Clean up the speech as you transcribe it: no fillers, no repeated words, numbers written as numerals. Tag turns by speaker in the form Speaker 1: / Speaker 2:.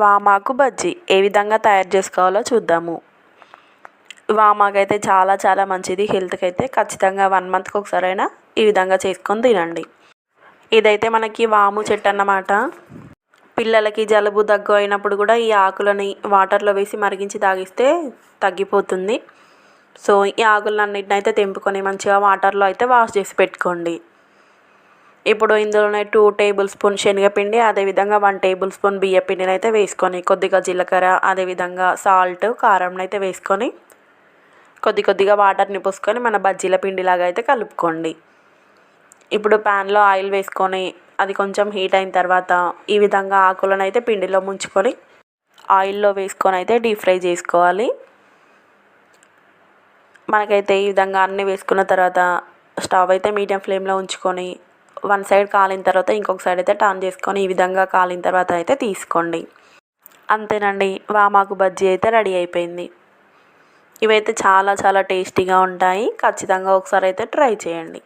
Speaker 1: వామాకు బజ్జీ ఏ విధంగా తయారు చేసుకోవాలో చూద్దాము. వామాకు అయితే చాలా చాలా మంచిది హెల్త్కి. అయితే ఖచ్చితంగా 1 మంత్కి ఒకసారైనా ఈ విధంగా చేసుకొని తినండి. ఇదైతే మనకి వాము చెట్టు అన్నమాట. పిల్లలకి జలుబు దగ్గు అయినప్పుడు కూడా ఈ ఆకులని వాటర్లో వేసి మరిగించి తాగిస్తే తగ్గిపోతుంది. సో ఈ ఆకులన్నిటిని అయితే తెంపుకొని మంచిగా వాటర్లో అయితే వాష్ చేసి పెట్టుకోండి. ఇప్పుడు ఇందులోనే 2 టేబుల్ స్పూన్ శనగపిండి, అదేవిధంగా 1 టేబుల్ స్పూన్ బియ్యపిండిని అయితే వేసుకొని, కొద్దిగా జీలకర్ర, అదేవిధంగా సాల్ట్, కారం అయితే వేసుకొని కొద్దిగా వాటర్ని పోసుకొని మన బజ్జీల పిండిలాగా అయితే కలుపుకోండి. ఇప్పుడు ప్యాన్లో ఆయిల్ వేసుకొని అది కొంచెం హీట్ అయిన తర్వాత ఈ విధంగా ఆకులను అయితే పిండిలో ముంచుకొని ఆయిల్లో వేసుకొని అయితే డీప్ ఫ్రై చేసుకోవాలి. మనకైతే ఈ విధంగా అన్నీ వేసుకున్న తర్వాత స్టవ్ అయితే మీడియం ఫ్లేమ్లో ఉంచుకొని 1 సైడ్ కాలిన తర్వాత ఇంకొక సైడ్ అయితే టర్న్ చేసుకొని ఈ విధంగా కాలిన తర్వాత అయితే తీసుకోండి. అంతేనండి, వామాకు బజ్జీ అయితే రెడీ అయిపోయింది. ఇవైతే చాలా చాలా టేస్టీగా ఉంటాయి. ఖచ్చితంగా ఒకసారి అయితే ట్రై చేయండి.